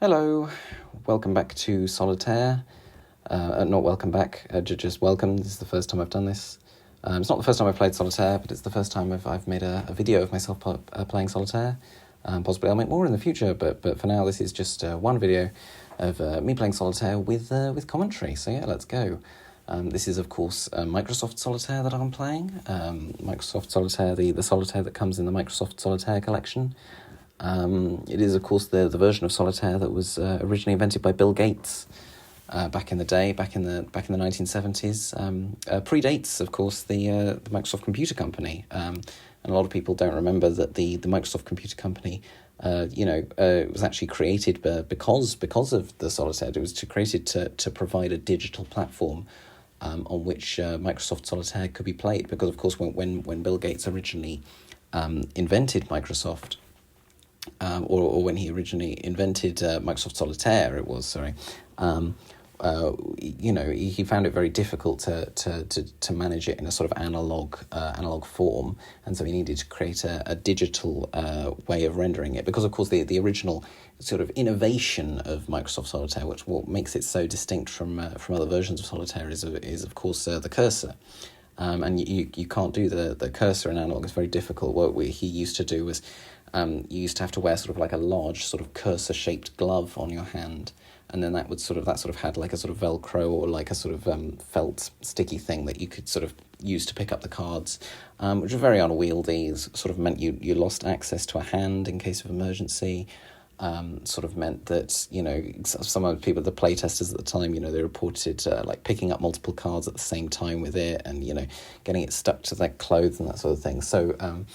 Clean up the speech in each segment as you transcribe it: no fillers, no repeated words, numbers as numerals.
Hello, welcome back to Solitaire. Not welcome back, just welcome. This is the first time I've done this. It's not the first time I've played Solitaire, but it's the first time I've made a video of myself playing Solitaire. Possibly I'll make more in the future, but for now this is just one video of me playing Solitaire with commentary. So yeah, let's go. This is of course Microsoft Solitaire that I'm playing. Microsoft Solitaire, the Solitaire that comes in the Microsoft Solitaire Collection. It is, of course, the version of Solitaire that was originally invented by Bill Gates back in the day, back in the 1970s. Predates, of course, the Microsoft Computer Company, and a lot of people don't remember that the Microsoft Computer Company, was actually created because of the Solitaire. It was created to provide a digital platform on which Microsoft Solitaire could be played. Because, of course, when Bill Gates originally invented Microsoft. Or when he originally invented Microsoft Solitaire, he found it very difficult to manage it in a sort of analog form, and so he needed to create a digital way of rendering it. Because of course the original sort of innovation of Microsoft Solitaire, what makes it so distinct from other versions of Solitaire, is of course the cursor. And you can't do the cursor in analog. It's very difficult. What he used to do was you used to have to wear sort of like a large sort of cursor-shaped glove on your hand, and then that sort of had like a sort of Velcro or like a sort of felt sticky thing that you could sort of use to pick up the cards, which were very unwieldy. It sort of meant you lost access to a hand in case of emergency. Sort of meant that, some of the people, the playtesters at the time, they reported like picking up multiple cards at the same time with it, and getting it stuck to their clothes and that sort of thing. So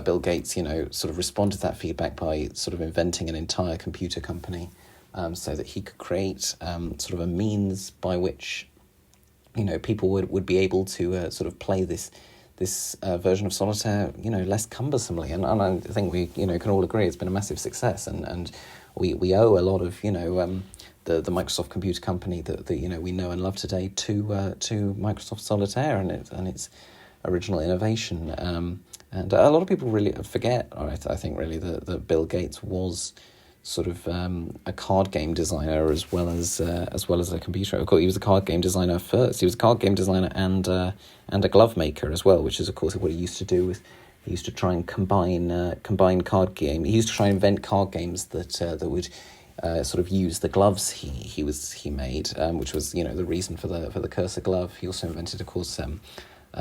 Bill Gates sort of responded to that feedback by sort of inventing an entire computer company, so that he could create sort of a means by which people would be able to sort of play this version of Solitaire, less cumbersomely, and I think we, can all agree it's been a massive success, and we owe a lot of, the Microsoft Computer Company that we know and love today to Microsoft Solitaire and its original innovation, and a lot of people really forget, I think really that Bill Gates was sort of a card game designer as well as a computer. Of course, he was a card game designer first. He was a card game designer and a glove maker as well, which is of course what he used to do. He used to try and combine card game. He used to try and invent card games that would sort of use the gloves he made, which was the reason for the cursor glove. He also invented, of course,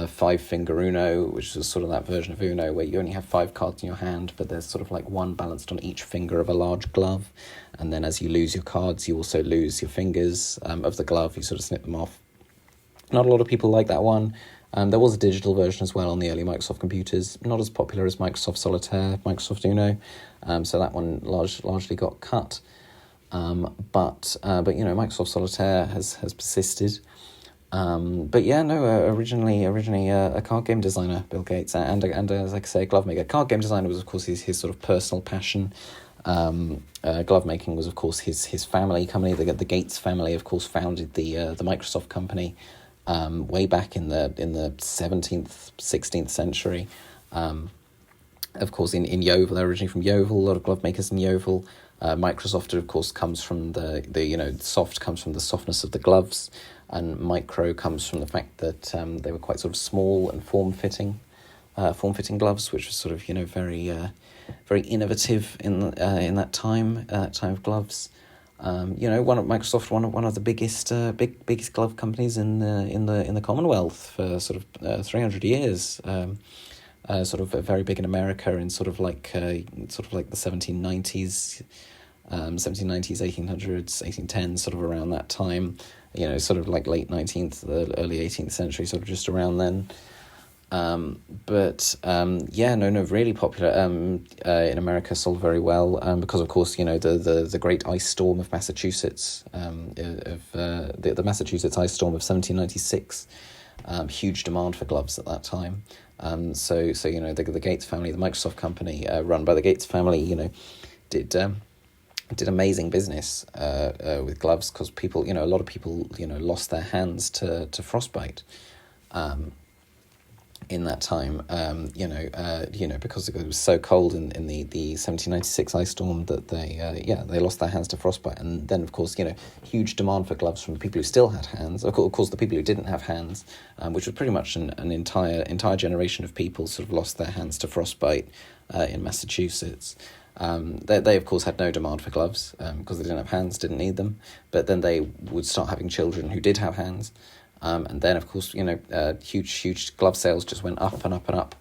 five-finger Uno, which was sort of that version of Uno where you only have 5 cards in your hand, but there's sort of like one balanced on each finger of a large glove, and then as you lose your cards, you also lose your fingers of the glove. You sort of snip them off. Not a lot of people like that one. There was a digital version as well on the early Microsoft computers, not as popular as Microsoft Solitaire, Microsoft Uno, so that one largely got cut. But Microsoft Solitaire has persisted. Originally a card game designer, Bill Gates, and as I say, a glove maker. Card game designer was, of course, his sort of personal passion. Glove making was, of course, his family company. The Gates family, of course, founded the Microsoft company way back in the 17th, 16th century. Of course, in Yeovil, they're originally from Yeovil. A lot of glove makers in Yeovil. Microsoft, of course, comes from the soft comes from the softness of the gloves, and micro comes from the fact that they were quite sort of small and form-fitting gloves, which was sort of very innovative in that time of gloves. One of the biggest glove companies in the Commonwealth for sort of 300 years. Sort of very big in America in sort of like the 1790s, 1800s, 1810s, sort of around that time. Sort of like late 19th, early 18th century, sort of just around then. Really popular in America, sold very well because, of course, the great ice storm of Massachusetts, the Massachusetts ice storm of 1796, huge demand for gloves at that time. The Gates family, the Microsoft company, run by the Gates family, did amazing business with gloves, because people, a lot of people, lost their hands to frostbite. in that time, because it was so cold in the 1796 ice storm that they lost their hands to frostbite. And then, of course, huge demand for gloves from the people who still had hands. Of course, the people who didn't have hands, which was pretty much an entire generation of people, sort of lost their hands to frostbite in Massachusetts. They of course had no demand for gloves because they didn't have hands, didn't need them. But then they would start having children who did have hands. And then, of course, huge glove sales just went up and up and up.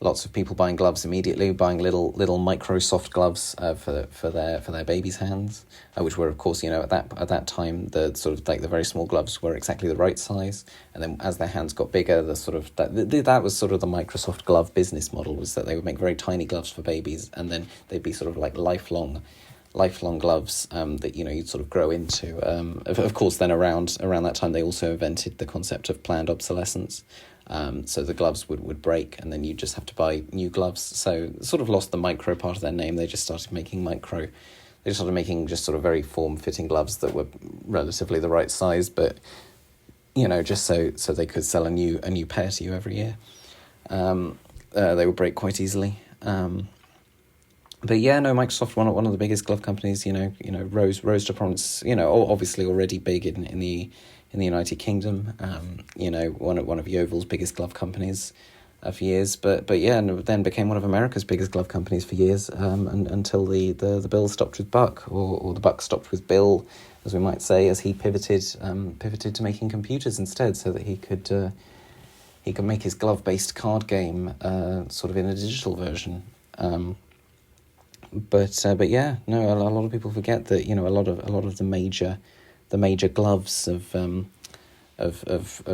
Lots of people buying gloves immediately, buying little Microsoft gloves for their babies' hands, which were, of course, at that time the sort of like the very small gloves were exactly the right size. And then as their hands got bigger, the sort of that was sort of the Microsoft glove business model, was that they would make very tiny gloves for babies, and then they'd be sort of like lifelong gloves that you'd sort of grow into. Of course, then around that time they also invented the concept of planned obsolescence. So the gloves would break, and then you just have to buy new gloves. So sort of lost the micro part of their name. They just started making micro. They started making just sort of very form-fitting gloves that were relatively the right size, but just so they could sell a new pair to you every year. They would break quite easily. But yeah, no, Microsoft, one of the biggest glove companies, rose to prominence, obviously already big in the United Kingdom, one of Yeovil's biggest glove companies for years, but yeah, and then became one of America's biggest glove companies for years, until the Bill stopped with Buck, or the Buck stopped with Bill, as we might say, as he pivoted to making computers instead, so that he could make his glove-based card game sort of in a digital version. But yeah, no, a lot of people forget that a lot of the major gloves of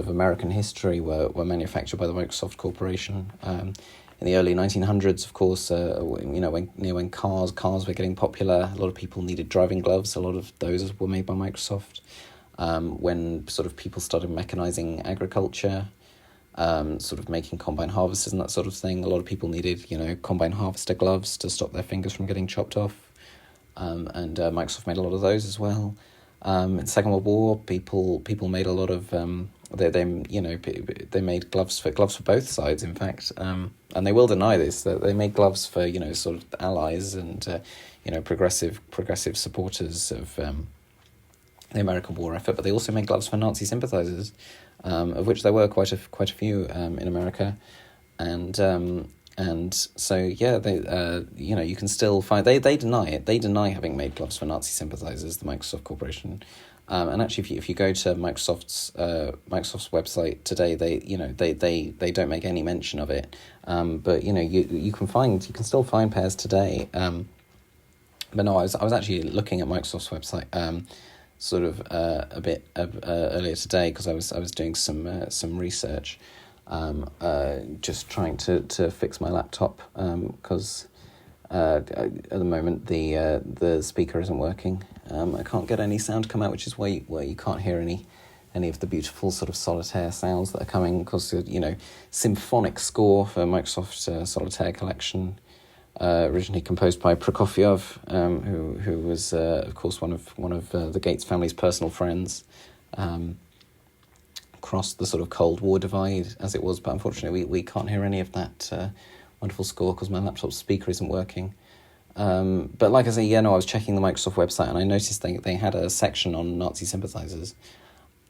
American history were manufactured by the Microsoft Corporation. In the early 1900s, of course, when cars were getting popular, a lot of people needed driving gloves. A lot of those were made by Microsoft. When sort of people started mechanizing agriculture, sort of making combine harvesters and that sort of thing, a lot of people needed, combine harvester gloves to stop their fingers from getting chopped off. And Microsoft made a lot of those as well. In the Second World War, people made a lot of they made gloves for both sides, in fact, and they will deny this, that they made gloves for sort of allies and progressive supporters of the American war effort, but they also made gloves for Nazi sympathizers, of which there were quite a few in America, and so yeah, they you can still find they deny it. They deny having made gloves for Nazi sympathizers, the Microsoft Corporation, and actually if you go to Microsoft's website today, they don't make any mention of it, but you can still find pairs today. But no, I was actually looking at Microsoft's website sort of a bit earlier today, because I was doing some research, just trying to fix my laptop, because at the moment the speaker isn't working. I can't get any sound to come out, which is why you can't hear any of the beautiful sort of solitaire sounds that are coming, because symphonic score for Microsoft Solitaire Collection, originally composed by Prokofiev, who was of course one of the Gates family's personal friends, across the sort of Cold War divide as it was, but unfortunately we can't hear any of that wonderful score because my laptop speaker isn't working. But like I say, I was checking the Microsoft website, and I noticed they had a section on Nazi sympathizers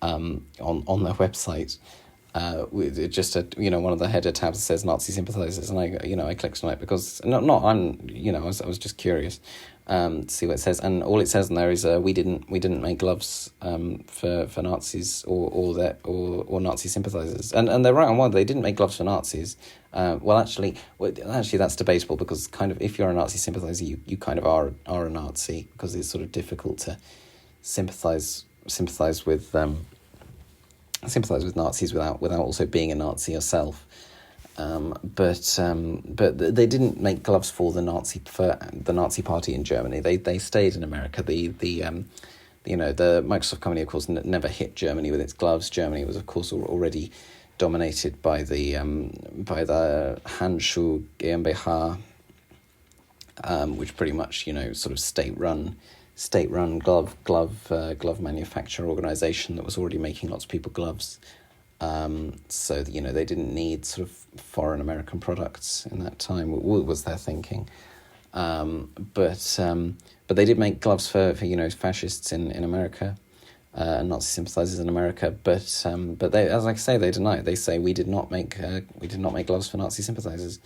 on their website. With just one of the header tabs says Nazi sympathizers, and I clicked on it because I was just curious to see what it says, and all it says in there is we didn't make gloves for Nazis or Nazi sympathizers, and they're right on one. They didn't make gloves for Nazis. Actually that's debatable, because kind of if you're a Nazi sympathizer, you kind of are a Nazi, because it's sort of difficult to sympathize with Nazis without also being a Nazi yourself. But they didn't make gloves for the Nazi party in Germany. They stayed in America. The Microsoft company, of course, never hit Germany with its gloves. Germany was, of course, already dominated by the Handschuh GmbH, which pretty much sort of state run state-run glove manufacturer organisation that was already making lots of people gloves. So they didn't need sort of foreign American products in that time. Was their thinking, but they did make gloves for fascists in America, and Nazi sympathisers in America. But they, as I say, they deny it. They say we did not make gloves for Nazi sympathisers.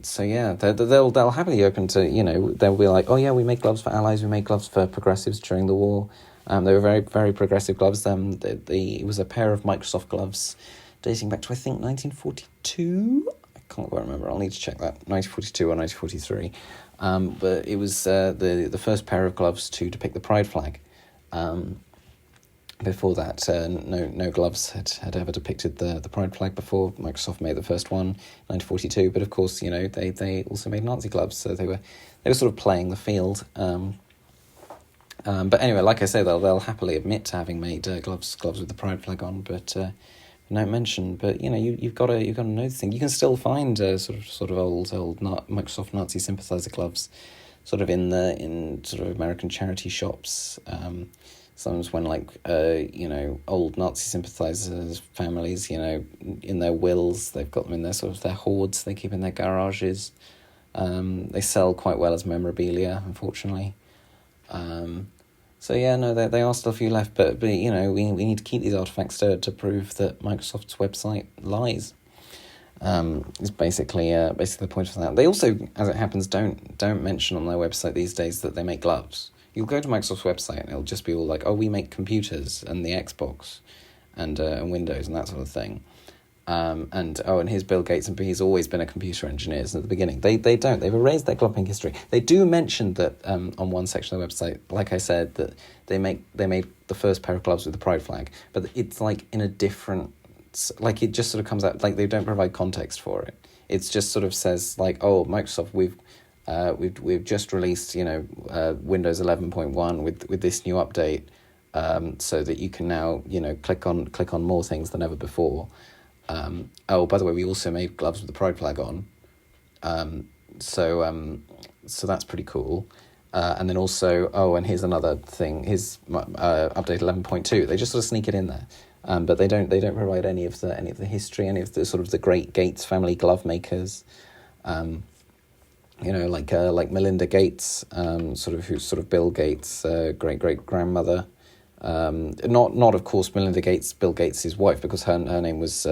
So yeah, they'll happily open to, they'll be like, oh yeah, we make gloves for Allies, we make gloves for progressives during the war. They were very, very progressive gloves. It was a pair of Microsoft gloves dating back to, I think, 1942. I can't quite remember. I'll need to check that. 1942 or 1943. But it was the first pair of gloves to depict the Pride flag. Before that, no gloves had ever depicted the Pride flag before. Microsoft made the first one, 1942. But of course, they also made Nazi gloves, so they were sort of playing the field. But anyway, like I say, they'll happily admit to having made gloves with the Pride flag on, but no mention. But you've got to know the thing. You can still find sort of old Microsoft Nazi sympathiser gloves, sort of in sort of American charity shops. Sometimes when old Nazi sympathisers families, in their wills, they've got them in their hoards they keep in their garages. They sell quite well as memorabilia, unfortunately. So yeah, no, there are still a few left, but we need to keep these artifacts to prove that Microsoft's website lies. Is basically the point of that. They also, as it happens, don't mention on their website these days that they make gloves. You'll go to Microsoft's website and it'll just be all like, oh, we make computers and the Xbox and Windows and that sort of thing. And here's Bill Gates, and he's always been a computer engineer since the beginning. They don't. They've erased their glove making history. They do mention that on one section of the website, like I said, that they made the first pair of gloves with the Pride flag, but it's like in a different, like it just sort of comes out, like they don't provide context for it. It's just sort of says like, oh, Microsoft, we've just released Windows 11.1 with this new update, so that you can now click on more things than ever before. By the way, we also made gloves with the Pride flag on. So that's pretty cool. And then also, and here's another thing. Here's update 11.2. They just sort of sneak it in there, but they don't provide any of the history, any of the sort of the great Gates family glove makers. Like Melinda Gates, who's Bill Gates' great grandmother. Not of course Melinda Gates, Bill Gates' wife, because her name was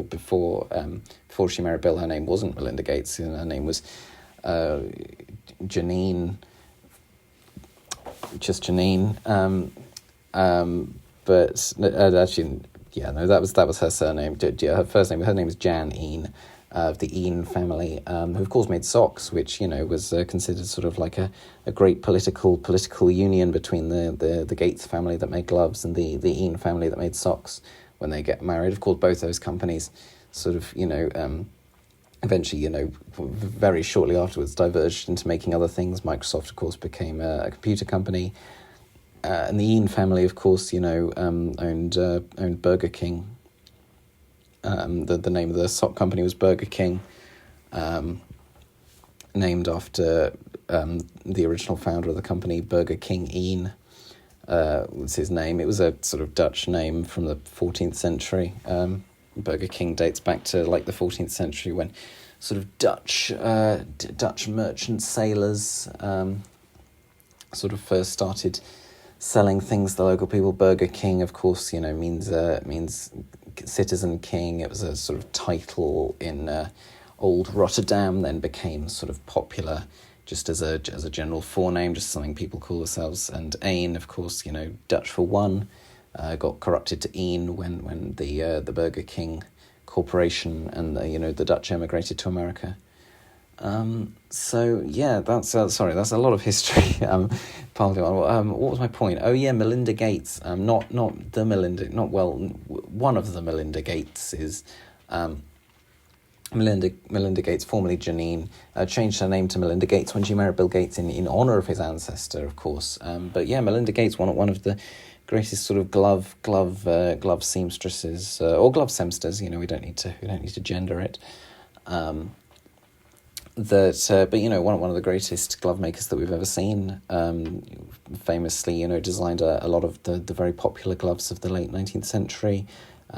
before she married Bill, her name wasn't Melinda Gates, and her name was Janine, just Janine. But actually, yeah, no, that was her surname. Her first name, her name was Jan Een. Of the Een family, who of course made socks, which was considered sort of like a great political union between the Gates family that made gloves and the Een family that made socks when they get married. Of course, both those companies sort of eventually very shortly afterwards diverged into making other things. Microsoft, of course, became a computer company, and the Een family, of course, owned Burger King. The name of the sock company was Burger King, named after the original founder of the company, Burger King Een, was his name. It was a sort of Dutch name from the 14th century. Burger King dates back to like the 14th century when sort of Dutch merchant sailors sort of first started selling things to the local people. Burger King, of course, means citizen king. It was a sort of title in old Rotterdam, then became sort of popular just as a general forename, just something people call themselves. And Een, of course, Dutch for one, got corrupted to Een when the Burger King Corporation and the Dutch emigrated to America. So yeah, that's a lot of history. Partly on. What was my point? Oh yeah, Melinda Gates. Not the Melinda. One of the Melinda Gates is Melinda Gates, formerly Janine, changed her name to Melinda Gates when she married Bill Gates in honor of his ancestor, of course. But yeah, Melinda Gates, one of the greatest sort of glove seamstresses or glove semsters. We don't need to gender it. that, but one of the greatest glove makers that we've ever seen. Famously, designed a lot of the very popular gloves of the late 19th century.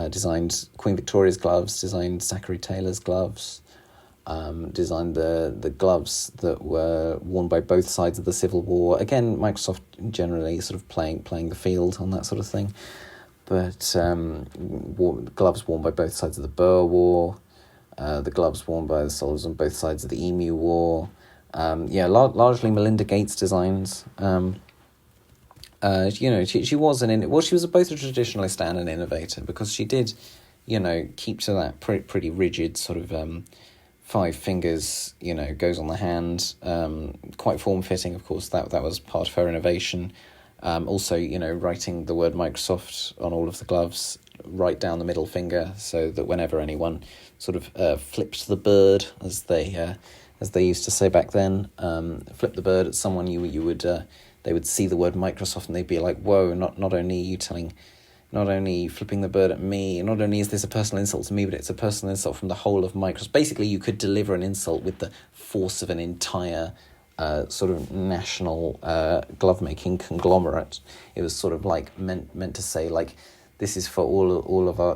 Designed Queen Victoria's gloves. Designed Zachary Taylor's gloves. Designed the gloves that were worn by both sides of the Civil War. Again, Microsoft generally sort of playing the field on that sort of thing. But gloves worn by both sides of the Boer War. The gloves worn by the soldiers on both sides of the Emu War. Largely Melinda Gates designs. She was she was both a traditionalist and an innovator, because she did, keep to that pretty rigid sort of 5 fingers, goes on the hand, quite form-fitting, of course. That was part of her innovation. Also, writing the word Microsoft on all of the gloves right down the middle finger, so that whenever anyone sort of flipped the bird, as they used to say back then, flip the bird at someone, they would see the word Microsoft and they'd be like, whoa, not only flipping the bird at me, not only is this a personal insult to me, but it's a personal insult from the whole of Microsoft. Basically, you could deliver an insult with the force of an entire sort of national glove-making conglomerate. It was sort of like meant to say, like, this is for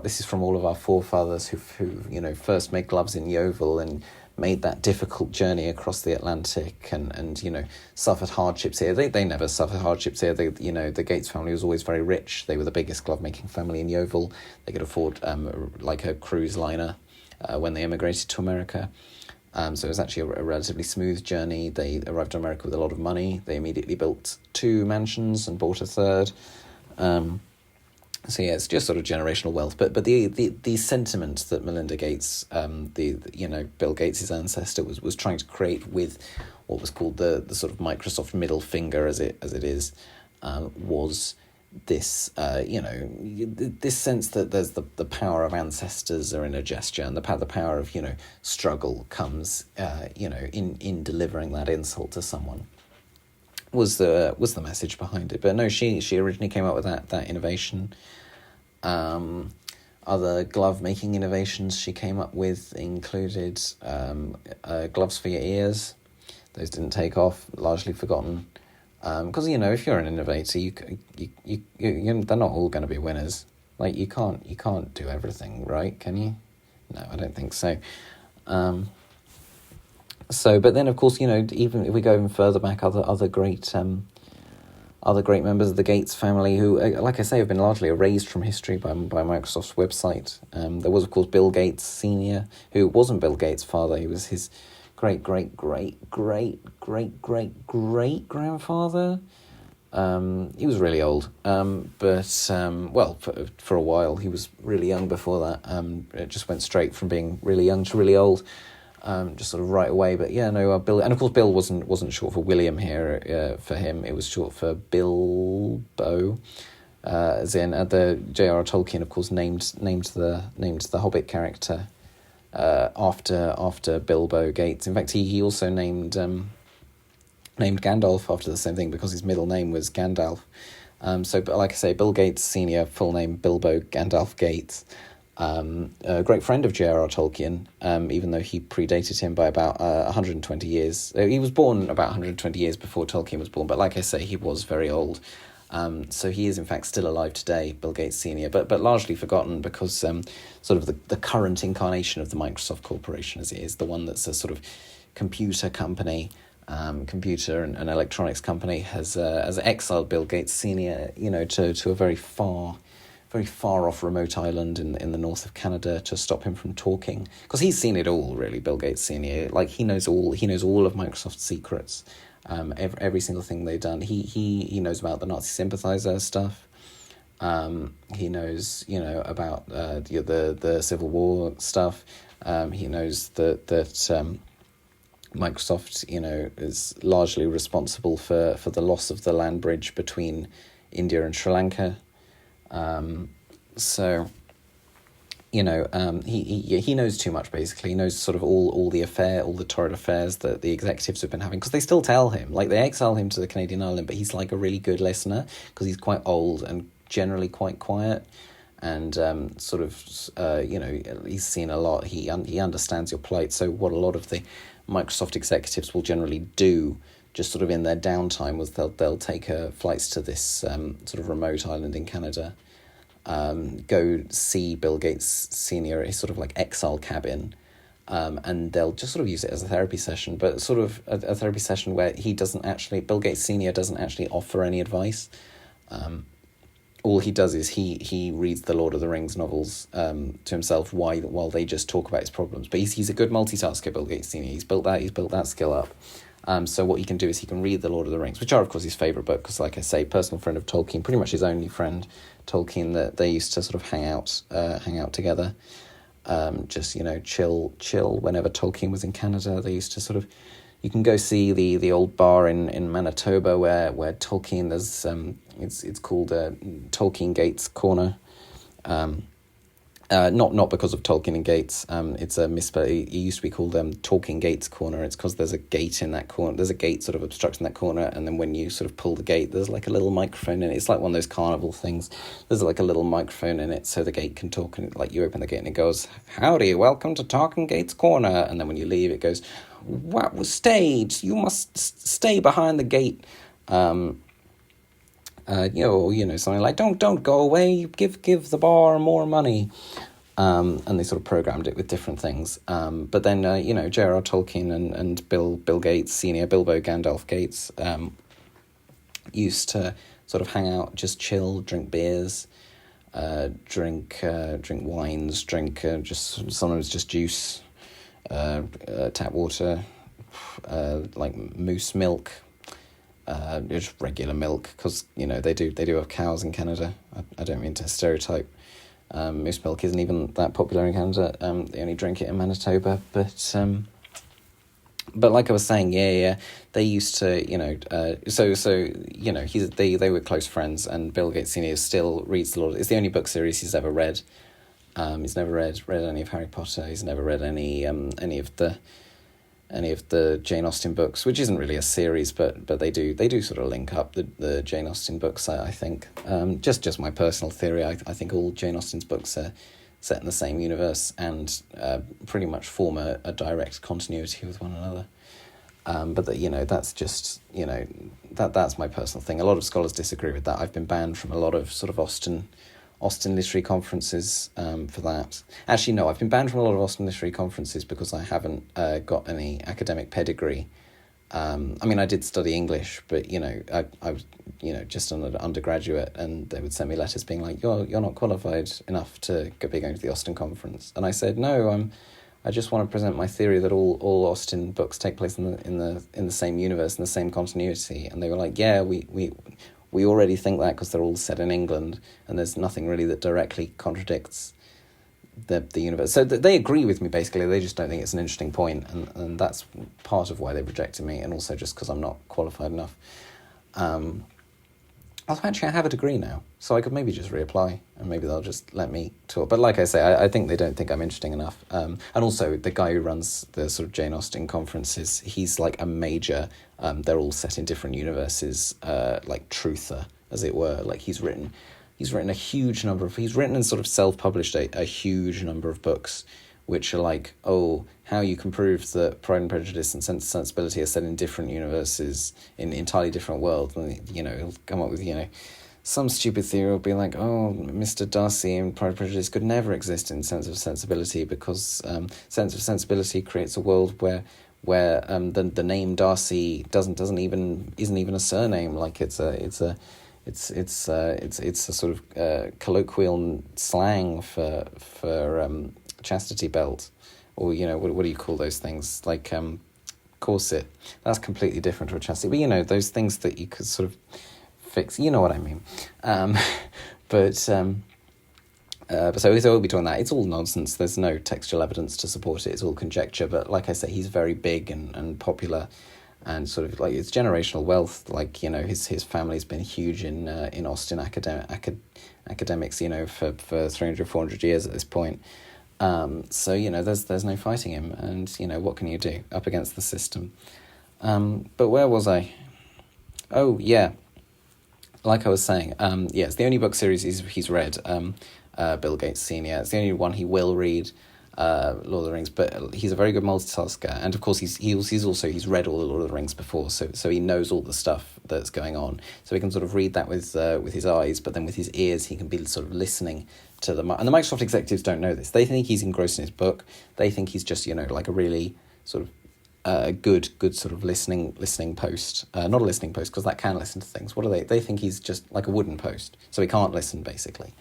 this is from all of our forefathers who first made gloves in Yeovil and made that difficult journey across the Atlantic and suffered hardships here. They never suffered hardships here. The Gates family was always very rich. They were the biggest glove-making family in Yeovil. They could afford like a cruise liner when they immigrated to America. So it was actually a relatively smooth journey. They arrived in America with a lot of money. They immediately built 2 mansions and bought a third. So yeah, it's just sort of generational wealth. But the sentiment that Melinda Gates, Bill Gates' ancestor, was trying to create with what was called the sort of Microsoft middle finger, as it is, was this this sense that there's the power of ancestors are in a gesture, and the power of struggle comes in delivering that insult to someone. Was the message behind it. But no, she originally came up with that innovation. Other glove making innovations she came up with included gloves for your ears. Those didn't take off, largely forgotten. Because if you're an innovator, you they're not all going to be winners. Like you can't do everything, right? Can you? No, I don't think so. But then, of course, even if we go even further back, other great members of the Gates family who, like I say, have been largely erased from history by Microsoft's website. There was, of course, Bill Gates Sr., who wasn't Bill Gates' father. He was his great-great-great-great-great-great-grandfather. He was really old, but for a while he was really young before that. It just went straight from being really young to really old. Just sort of right away. But Bill, and of course Bill wasn't short for William here. For him, it was short for Bilbo, as in the J.R.R. Tolkien, of course, named the Hobbit character after Bilbo Gates. In fact, he also named Gandalf after the same thing, because his middle name was Gandalf. But like I say, Bill Gates Sr., full name Bilbo Gandalf Gates. A great friend of J.R.R. Tolkien, even though he predated him by about 120 years. He was born about 120 years before Tolkien was born, but like I say, he was very old. So he is, in fact, still alive today, Bill Gates Sr., but largely forgotten because sort of the current incarnation of the Microsoft Corporation, as it is, the one that's a sort of computer company, computer and electronics company, has exiled Bill Gates Sr., to a very far off remote island in the north of Canada to stop him from talking, because he's seen it all, really. Bill Gates Sr., like he knows all of Microsoft's secrets, every single thing they've done. He knows about the Nazi sympathizer stuff. He knows about the Civil War stuff. He knows that Microsoft is largely responsible for the loss of the land bridge between India and Sri Lanka. He knows too much, basically. He knows sort of all the torrid affairs that the executives have been having, because they still tell him, like, they exile him to the Canadian island, but he's like a really good listener, because he's quite old and generally quite quiet, and sort of, he's seen a lot. He understands your plight. So what a lot of the Microsoft executives will generally do, just sort of in their downtime, was they'll take flights to this sort of remote island in Canada, go see Bill Gates Sr. his sort of like exile cabin, and they'll just sort of use it as a therapy session, but sort of a therapy session where Bill Gates Sr. doesn't actually offer any advice. All he does is he reads the Lord of the Rings novels to himself while they just talk about his problems. But he's a good multitasker, Bill Gates Sr. He's built that skill up. So what he can do is he can read the Lord of the Rings, which are of course his favourite book, because like I say, personal friend of Tolkien, pretty much his only friend, Tolkien, that they used to sort of hang out together, just chill whenever Tolkien was in Canada. They used to sort of, you can go see the old bar in Manitoba where Tolkien, there's it's called Tolkien Gates Corner. Not because of Tolkien and Gates. It's a misspell. It used to be called Talking Gates Corner. It's because there's a gate in that corner. There's a gate sort of obstructing that corner, and then when you sort of pull the gate, there's like a little microphone in it. It's like one of those carnival things. There's like a little microphone in it, so the gate can talk, and like you open the gate and it goes, "Howdy, welcome to Talking Gates Corner," and then when you leave, it goes, "What was stayed? You must stay behind the gate." Something like, don't go away, give the bar more money. And they sort of programmed it with different things. But then, J.R.R. Tolkien and Bill Gates Sr., Bilbo Gandalf Gates, used to sort of hang out, just chill, drink beers, drink wines, just sometimes just juice, tap water, like moose milk, just regular milk, because they do have cows in Canada. I don't mean to stereotype. Moose milk isn't even that popular in Canada. They only drink it in Manitoba. But like I was saying, they used to, they were close friends, and Bill Gates Sr. still reads the Lord. It's the only book series he's ever read. He's never read any of Harry Potter. He's never read any of the Jane Austen books, which isn't really a series, but they do sort of link up the Jane Austen books, I think. Just my personal theory, I think all Jane Austen's books are set in the same universe and pretty much form a direct continuity with one another. But that's just, that's my personal thing. A lot of scholars disagree with that. I've been banned from a lot of sort of Austen literary conferences for that. Actually, no, I've been banned from a lot of Austen literary conferences because I haven't got any academic pedigree. I did study English, but I was just an undergraduate, and they would send me letters being like, "You're not qualified enough to be going to the Austen conference." And I said, "No, I just want to present my theory that all Austen books take place in the same universe, in the same continuity." And they were like, "Yeah, we already think that because they're all set in England, and there's nothing really that directly contradicts the universe." So they agree with me, basically. They just don't think it's an interesting point, and that's part of why they've rejected me, and also just because I'm not qualified enough. Although actually I have a degree now, so I could maybe just reapply, and maybe they'll just let me talk. But like I say, I think they don't think I'm interesting enough. And also, the guy who runs the sort of Jane Austen conferences, he's like a major, they're all set in different universes, like truther, as it were. Like he's written a huge number of, he's written and sort of self-published a huge number of books, which are like, how you can prove that Pride and Prejudice and Sense and Sensibility are set in different universes, in entirely different worlds. And, he'll come up with, some stupid theory will be like, Mr. Darcy in Pride and Prejudice could never exist in Sense of Sensibility because Sense of Sensibility creates a world where the name Darcy isn't even a surname. Like it's a sort of colloquial slang for chastity belt, or what do you call those things, like corset. That's completely different to a chastity, but those things that you could sort of fix, you know what I mean. But so we'll be talking that. It's all nonsense. There's no textual evidence to support it. It's all conjecture. But like I say, he's very big and popular, and sort of like it's generational wealth. Like his family's been huge in Austen academics. For 300, 400 years at this point. So there's no fighting him, and what can you do up against the system? But where was I? Oh yeah, like I was saying, it's the only book series he's read. Bill Gates Senior. It's the only one he will read, Lord of the Rings, but he's a very good multitasker, and of course he's read all the Lord of the Rings before, so he knows all the stuff that's going on, so he can sort of read that with his eyes, but then with his ears he can be sort of listening to them. And the Microsoft executives don't know this. They think he's engrossed in his book. They think he's just like a really sort of good sort of listening post, not a listening post because that can listen to things. What are they? They think he's just like a wooden post, so he can't listen basically.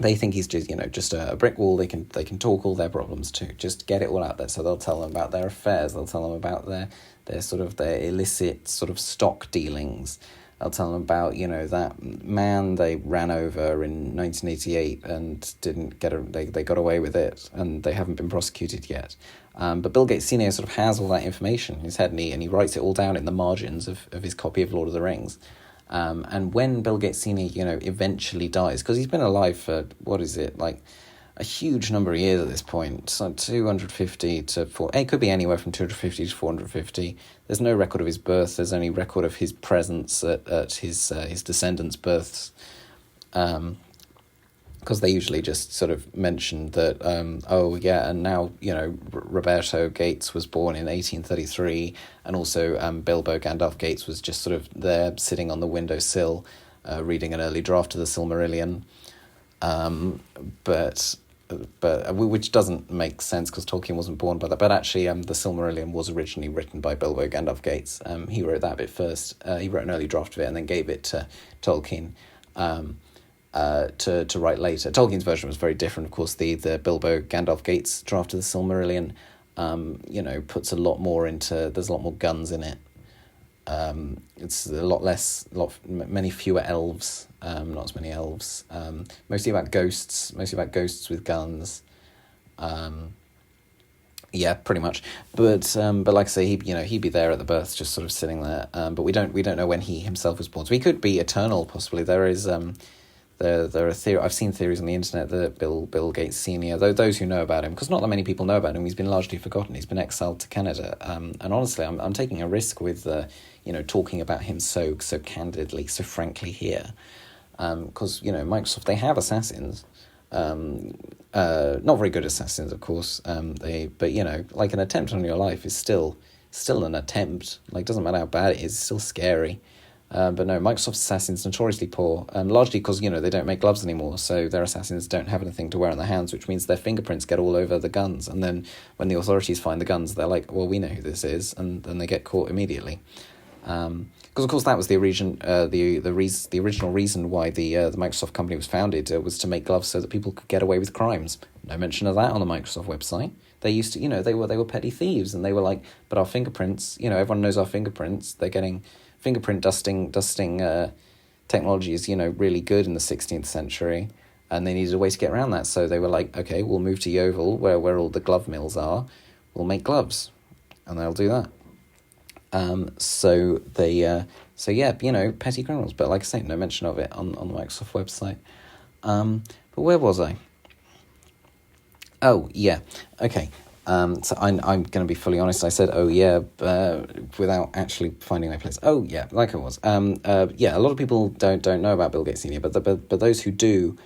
They think he's just a brick wall. They can talk all their problems to, just get it all out there. So they'll tell them about their affairs. They'll tell them about their illicit sort of stock dealings. They'll tell them about that man they ran over in 1988 and didn't they got away with it and they haven't been prosecuted yet. But Bill Gates Senior sort of has all that information in his head, and he writes it all down in the margins of his copy of Lord of the Rings. And when Bill Gates Senior, eventually dies, because he's been alive for, a huge number of years at this point, so 250 to 4. It could be anywhere from 250 to 450. There's no record of his birth. There's only record of his presence at his descendants' births, because they usually just sort of mention that, and now, Roberto Gates was born in 1833, and also Bilbo Gandalf Gates was just sort of there sitting on the windowsill reading an early draft of the Silmarillion, but which doesn't make sense because Tolkien wasn't born by that. But actually, the Silmarillion was originally written by Bilbo Gandalf Gates. He wrote that bit first. He wrote an early draft of it and then gave it to Tolkien to write later. Tolkien's version was very different. Of course, the Bilbo Gandalf Gates draft of the Silmarillion, puts a lot more into. There's a lot more guns in it. It's many fewer elves, not as many elves, mostly about ghosts with guns, pretty much, but like I say, he'd be there at the birth, just sort of sitting there, but we don't know when he himself was born, so he could be eternal, possibly. There is, there are theories. I've seen theories on the internet that Bill Gates Senior, though those who know about him, because not that many people know about him, he's been largely forgotten. He's been exiled to Canada, and honestly, I'm taking a risk with talking about him so candidly, so frankly here, because Microsoft, they have assassins, not very good assassins, of course. Like an attempt on your life is still an attempt. Like, doesn't matter how bad it is, it's still scary. But no, Microsoft assassins notoriously poor, largely because, they don't make gloves anymore, so their assassins don't have anything to wear on their hands, which means their fingerprints get all over the guns, and then when the authorities find the guns, they're like, well, we know who this is, and then they get caught immediately. Because, of course, that was the original reason why the Microsoft company was founded, was to make gloves so that people could get away with crimes. No mention of that on the Microsoft website. They used to, they were petty thieves, and they were like, but our fingerprints, everyone knows our fingerprints. They're getting fingerprint dusting technology is, really good in the 16th century, and they needed a way to get around that. So they were like, okay, we'll move to Yeovil, where all the glove mills are. We'll make gloves, and they'll do that. Petty criminals. But like I say, no mention of it on the Microsoft website. But where was I? Oh, yeah. Okay. So I'm going to be fully honest. I said, oh, yeah, without actually finding my place. Oh, yeah, like I was. A lot of people don't know about Bill Gates Senior, but those who do,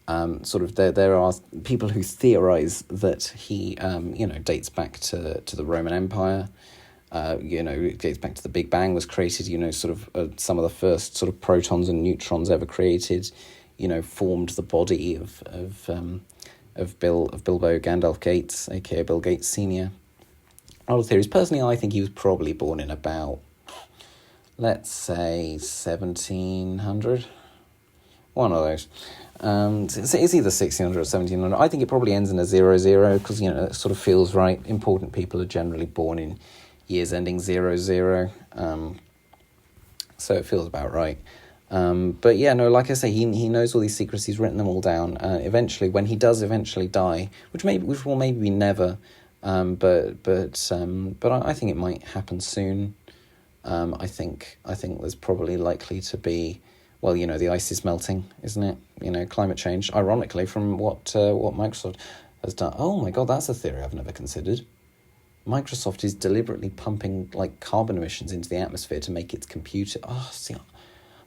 there are people who theorize that he, dates back to the Roman Empire. It dates back to the Big Bang was created, some of the first sort of protons and neutrons ever created, formed the body of Bilbo Gandalf Gates, aka Bill Gates Senior. A lot of theories. Personally, I think he was probably born in about, let's say, 1700. One of those. It's either 1600 or 1700. I think it probably ends in a 00 because, it sort of feels right. Important people are generally born in years ending 00. So it feels about right. Like I say, he knows all these secrets. He's written them all down. Eventually, when he does eventually die, which will maybe be never, but I think it might happen soon. I think there's probably likely to be, the ice is melting, isn't it? Climate change. Ironically, from what Microsoft has done. Oh my God, that's a theory I've never considered. Microsoft is deliberately pumping carbon emissions into the atmosphere to make its computer. Oh, see.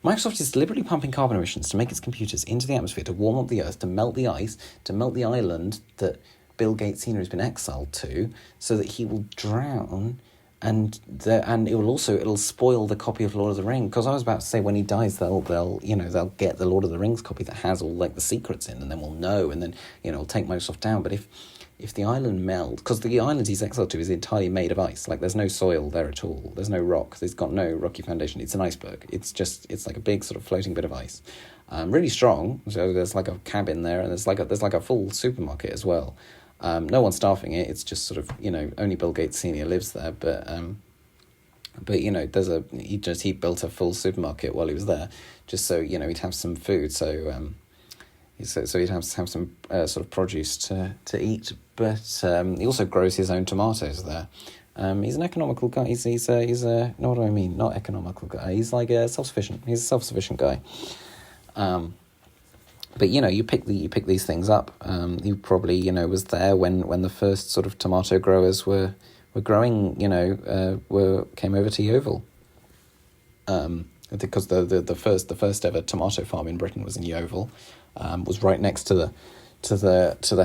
Microsoft is deliberately pumping carbon emissions to make its computers into the atmosphere, to warm up the Earth, to melt the ice, to melt the island that Bill Gates Sr. has been exiled to, so that he will drown, and it'll spoil the copy of Lord of the Rings. Because I was about to say, when he dies, they'll get the Lord of the Rings copy that has all like the secrets in, and then we'll know, and then it'll take Microsoft down. But if the island melts, because the island he's exiled to is entirely made of ice, like there's no soil there at all, there's no rock, there's got no rocky foundation, it's an iceberg, it's like a big sort of floating bit of ice, really strong. So there's like a cabin there, and there's like a full supermarket as well. No one's staffing it, it's just sort of, only Bill Gates Sr. lives there, but he built a full supermarket while he was there, just so he'd have some food, so he'd have some sort of produce to eat. But he also grows his own tomatoes there. He's an economical guy. He's no, what do I mean? Not economical guy. He's like self-sufficient. He's a self-sufficient guy. But you pick these things up. He probably was there when the first sort of tomato growers were growing. Came over to Yeovil. Because the first ever tomato farm in Britain was in Yeovil. Was right next to the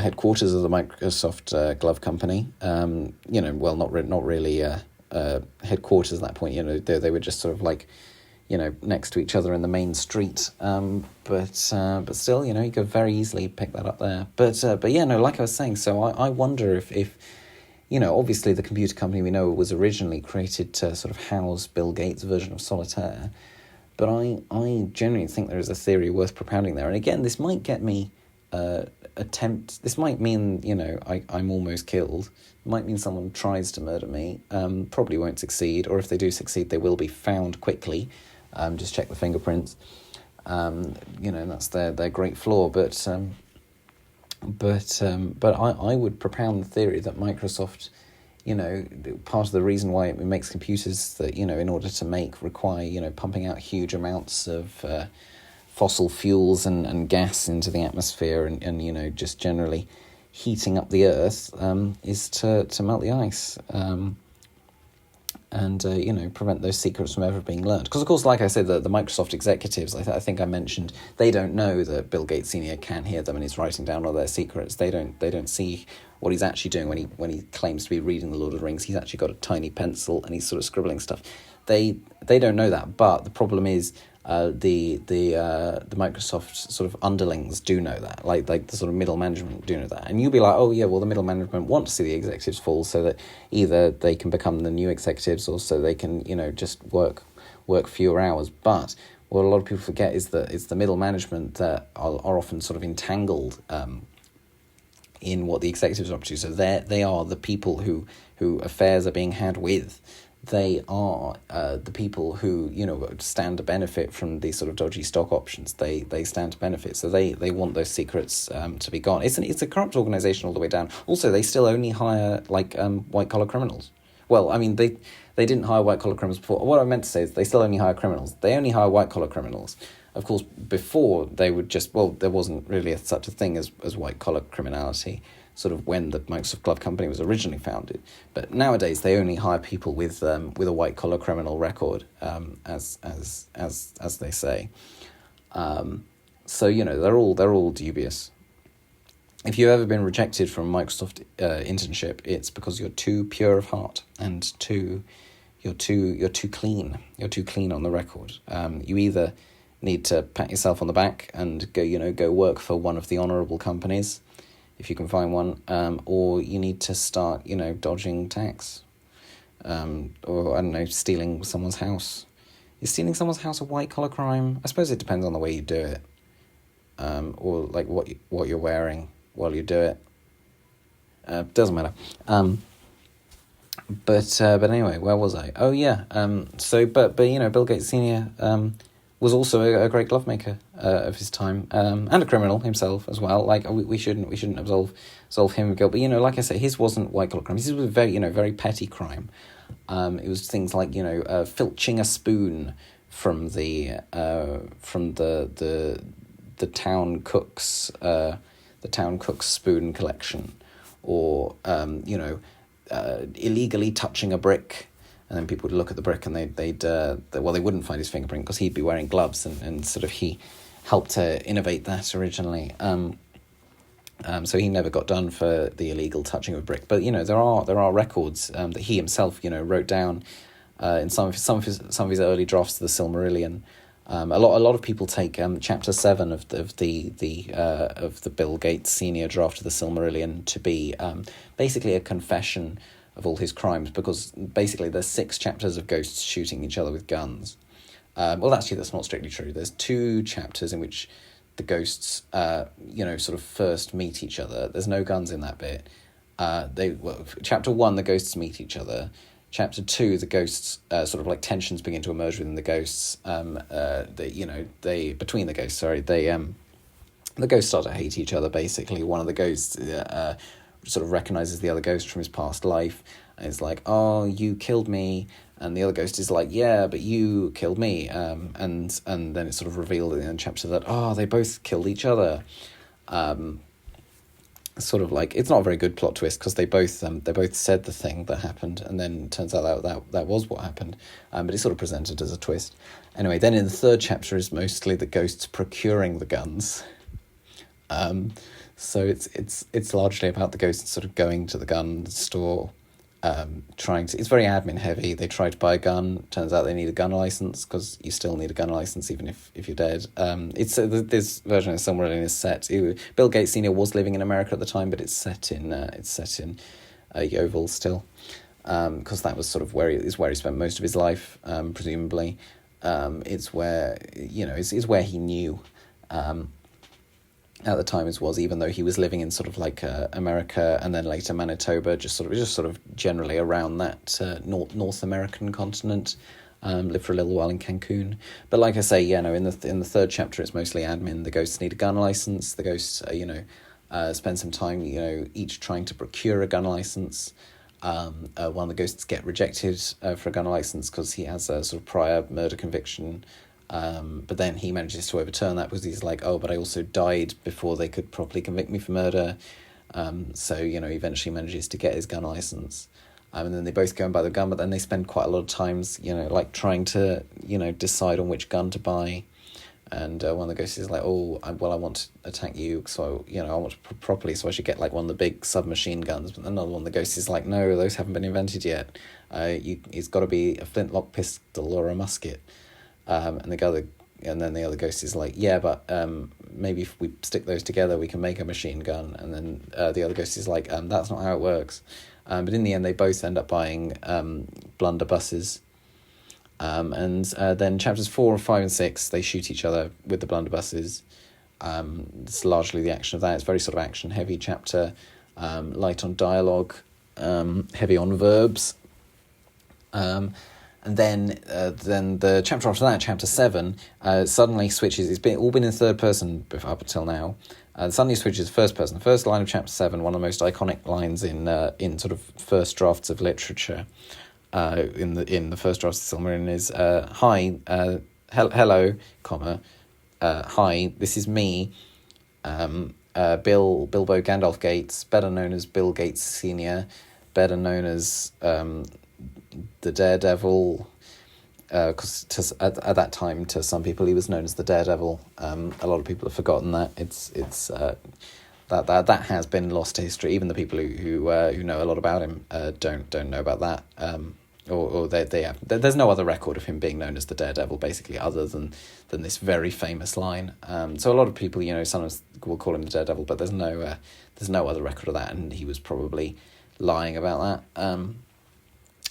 headquarters of the Microsoft glove company. Not really headquarters at that point. They were just sort of like, next to each other in the main street. But still, you could very easily pick that up there. But like I was saying, so I wonder if obviously the computer company we know was originally created to sort of house Bill Gates' version of Solitaire. But I genuinely think there is a theory worth propounding there. And again, this might get me this might mean, I'm almost killed. It might mean someone tries to murder me. Probably won't succeed. Or if they do succeed, they will be found quickly. Just check the fingerprints. That's their great flaw. But I would propound the theory that Microsoft, part of the reason why it makes computers that, in order to require, pumping out huge amounts of fossil fuels and gas into the atmosphere and just generally heating up the Earth, is to melt the ice. And prevent those secrets from ever being learned. Because, of course, like I said, the Microsoft executives, I think I mentioned, they don't know that Bill Gates Sr. can hear them and he's writing down all their secrets. They don't see what he's actually doing when he claims to be reading the Lord of the Rings. He's actually got a tiny pencil and he's sort of scribbling stuff. They don't know that, but the problem is the Microsoft sort of underlings do know that, like the sort of middle management do know that, and you'll be like, oh yeah, well the middle management want to see the executives fall so that either they can become the new executives or so they can just work fewer hours. But what a lot of people forget is that it's the middle management that are often sort of entangled in what the executives are up to. So they are the people who affairs are being had with. They are the people who stand to benefit from these sort of dodgy stock options. They stand to benefit, so they want those secrets to be gone. It's a corrupt organisation all the way down. Also, they still only hire white collar criminals. Well, I mean they didn't hire white collar criminals before. What I meant to say is they still only hire criminals. They only hire white collar criminals. Of course, before they would there wasn't really such a thing as white collar criminality, sort of when the Microsoft Glove Company was originally founded. But nowadays they only hire people with a white collar criminal record, as they say. So they're all dubious. If you've ever been rejected from Microsoft internship, it's because you're too pure of heart and you're too clean. You're too clean on the record. You either need to pat yourself on the back and go work for one of the honourable companies, if you can find one, or you need to start, dodging tax, or, I don't know, stealing someone's house. Is stealing someone's house a white-collar crime? I suppose it depends on the way you do it, or, like, what you're wearing while you do it. Doesn't matter. But anyway, where was I? Oh, yeah. But Bill Gates Sr., was also a great glove maker of his time, and a criminal himself as well. Like we shouldn't absolve him of guilt. But like I said, his wasn't white collar crime. His was very petty crime. It was things like filching a spoon from the town cook's spoon collection, or illegally touching a brick. and then people would look at the brick and they wouldn't find his fingerprint because he'd be wearing gloves, and sort of he helped to innovate that originally. So he never got done for the illegal touching of a brick. But there are records that he himself wrote down in some of his early drafts of the Silmarillion. A lot of people take chapter 7 of the Bill Gates Senior draft of the Silmarillion to be basically a confession of all his crimes, because basically there's 6 chapters of ghosts shooting each other with guns. Well, actually, that's not strictly true. There's 2 chapters in which the ghosts, sort of first meet each other. There's no guns in that bit. Chapter 1, the ghosts meet each other. Chapter 2, the ghosts, sort of like tensions begin to emerge within the ghosts. Between the ghosts, sorry, the ghosts start to hate each other. Basically, one of the ghosts sort of recognizes the other ghost from his past life, and is like, "Oh, you killed me," and the other ghost is like, "Yeah, but you killed me." And then it's sort of revealed in the chapter that they both killed each other. Sort of like, it's not a very good plot twist because they both said the thing that happened, and then it turns out that was what happened, but it's sort of presented as a twist. Anyway, then in the 3rd chapter is mostly the ghosts procuring the guns. So it's largely about the ghosts sort of going to the gun store, it's very admin heavy. They try to buy a gun. Turns out they need a gun license, because you still need a gun license even if you're dead. This version of Silmarillion is set. Bill Gates Senior was living in America at the time, but it's set in Yeovil still, because that was sort of where he spent most of his life, presumably. It's where it's where he knew. At the time, even though he was living in sort of like America and then later Manitoba, just sort of generally around that North American continent. Lived for a little while in Cancun, but like I say, in the 3rd chapter, it's mostly admin. The ghosts need a gun license. The ghosts, spend some time, each trying to procure a gun license. One of the ghosts get rejected for a gun license because he has a sort of prior murder conviction. But then he manages to overturn that because he's like, but I also died before they could properly convict me for murder. So, eventually manages to get his gun license. And then they both go and buy the gun, but then they spend quite a lot of times, like trying to, decide on which gun to buy. And one of the ghosts is like, I want to attack you, so, I want to properly, so I should get like one of the big submachine guns. But another one of the ghosts is like, no, those haven't been invented yet. It's got to be a flintlock pistol or a musket. And then the other ghost is like, yeah, but maybe if we stick those together, we can make a machine gun. And then the other ghost is like, that's not how it works. But in the end, they both end up buying blunderbusses. And then chapters 4, 5, and 6, they shoot each other with the blunderbusses. It's largely the action of that. It's very sort of action-heavy chapter, light on dialogue, heavy on verbs. And then the chapter after that, chapter 7, suddenly switches. It's all been in 3rd person up until now. Suddenly switches to 1st person. The first line of chapter 7, one of the most iconic lines in sort of first drafts of literature, in the first drafts of Silmarillion is hi, hello, hi, this is me, Bilbo Gandalf Gates, better known as Bill Gates Senior, better known as the Daredevil, because at that time, to some people, he was known as the Daredevil. A lot of people have forgotten that. That has been lost to history. Even the people who know a lot about him don't know about that. Or they have. There's no other record of him being known as the Daredevil, basically, other than this very famous line. So a lot of people, sometimes will call him the Daredevil, but there's no other record of that, and he was probably lying about that.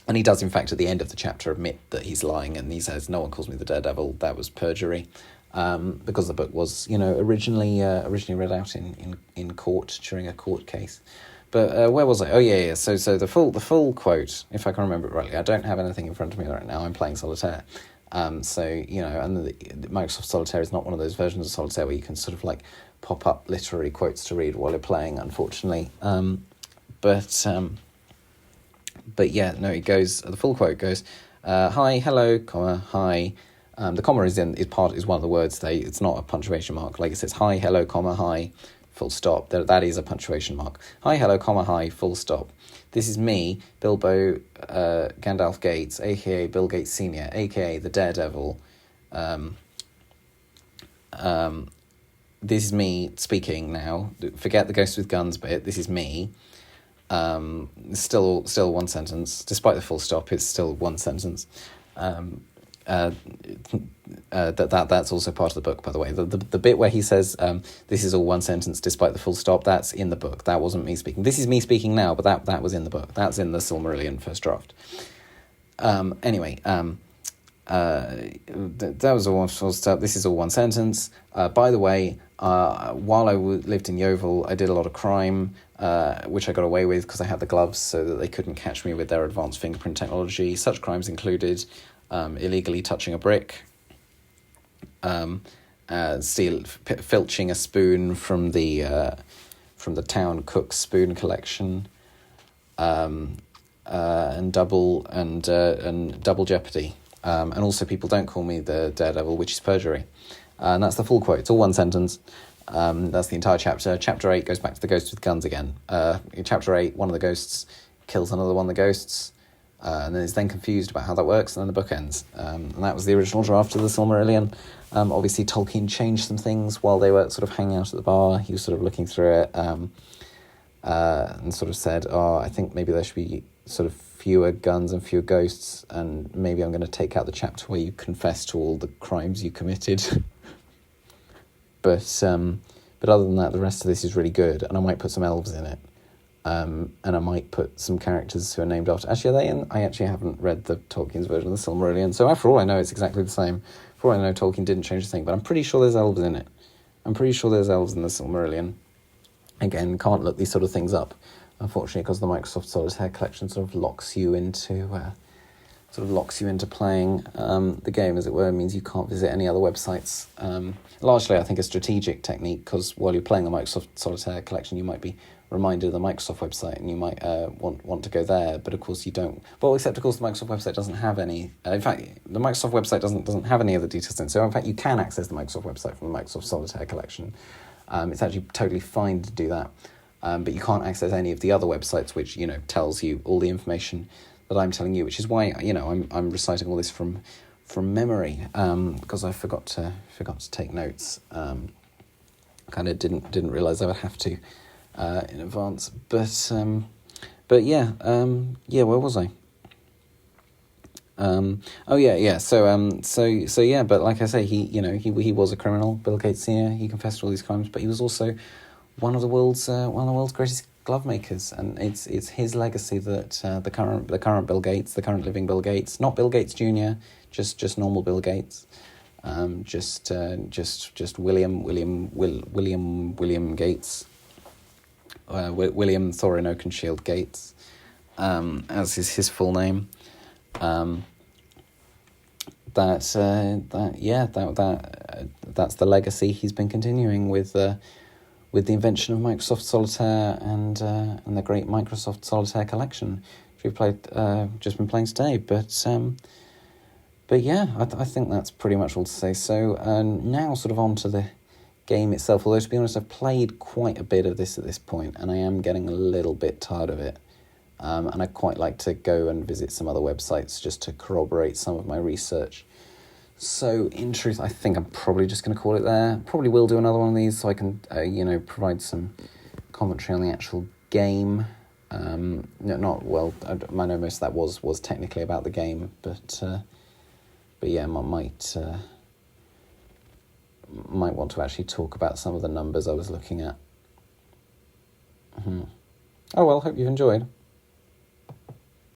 And he does, in fact, at the end of the chapter, admit that he's lying, and he says, "No one calls me the Daredevil. That was perjury," because the book was, originally read out in court during a court case. But where was I? Oh yeah. So the full quote, if I can remember it rightly. I don't have anything in front of me right now. I'm playing Solitaire. And the Microsoft Solitaire is not one of those versions of Solitaire where you can sort of like pop up literary quotes to read while you're playing, unfortunately. But yeah, no, it goes. The full quote goes, "Hi, hello, comma, hi." The comma is one of the words. It's not a punctuation mark. Like it says, "Hi, hello, comma, hi," full stop. That is a punctuation mark. Hi, hello, comma, hi, full stop. This is me, Bilbo Gandalf Gates, a.k.a. Bill Gates Sr., a.k.a. the Daredevil. This is me speaking now. Forget the ghost with guns bit. This is me. Still one sentence. Despite the full stop, it's still one sentence. That's also part of the book, by the way. The bit where he says this is all one sentence despite the full stop, that's in the book. That wasn't me speaking. This is me speaking now, but that was in the book. That's in the Silmarillion first draft. Anyway, that was all full stop. This is all one sentence. By the way, while I lived in Yeovil, I did a lot of crime, which I got away with because I had the gloves so that they couldn't catch me with their advanced fingerprint technology. Such crimes included illegally touching a brick, filching a spoon from the town cook's spoon collection, and double jeopardy. And also, people don't call me the Daredevil, which is perjury. And that's the full quote. It's all one sentence. That's the entire chapter. Chapter 8 goes back to the ghost with guns again. In Chapter 8, one of the ghosts kills another one of the ghosts, and then is then confused about how that works, and then the book ends. And that was the original draft of the Silmarillion. Obviously, Tolkien changed some things while they were sort of hanging out at the bar. He was sort of looking through it, and sort of said, I think maybe there should be sort of fewer guns and fewer ghosts, and maybe I'm going to take out the chapter where you confess to all the crimes you committed. But other than that, the rest of this is really good, and I might put some elves in it, and I might put some characters who are named after... Actually, are they in? I actually haven't read the Tolkien's version of the Silmarillion, so for all I know, it's exactly the same. For all I know, Tolkien didn't change a thing, but I'm pretty sure there's elves in it. I'm pretty sure there's elves in the Silmarillion. Again, can't look these sort of things up, unfortunately, because the Microsoft Solitaire Collection sort of locks you into playing the game, as it were. It means you can't visit any other websites. Largely, I think, a strategic technique, because while you're playing the Microsoft Solitaire Collection, you might be reminded of the Microsoft website, and you might want to go there. But of course, you don't. Well, except of course, the Microsoft website doesn't have any. In fact, the Microsoft website doesn't have any other details in it. So in fact, you can access the Microsoft website from the Microsoft Solitaire Collection. It's actually totally fine to do that. But you can't access any of the other websites, which, tells you all the information that I'm telling you, which is why, I'm reciting all this from memory, because I forgot to take notes. Kind of didn't realise I would have to in advance. But yeah, where was I? So yeah. But like I say, he was a criminal, Bill Gates Sr. He confessed to all these crimes, but he was also one of the world's greatest glove makers, and it's his legacy that the current Bill Gates, the current living Bill Gates, not Bill Gates Jr., just normal Bill Gates, just William Gates, William Thorin Oakenshield Gates, as is his full name. That's the legacy he's been continuing with the invention of Microsoft Solitaire and the great Microsoft Solitaire Collection, which we've just been playing today. But yeah, I think that's pretty much all to say. So now sort of on to the game itself, although to be honest, I've played quite a bit of this at this point, and I am getting a little bit tired of it. And I'd quite like to go and visit some other websites just to corroborate some of my research. So, in truth, I think I'm probably just going to call it there. Probably will do another one of these so I can, provide some commentary on the actual game. I know most of that was technically about the game, but yeah, might want to actually talk about some of the numbers I was looking at. Oh well, hope you've enjoyed.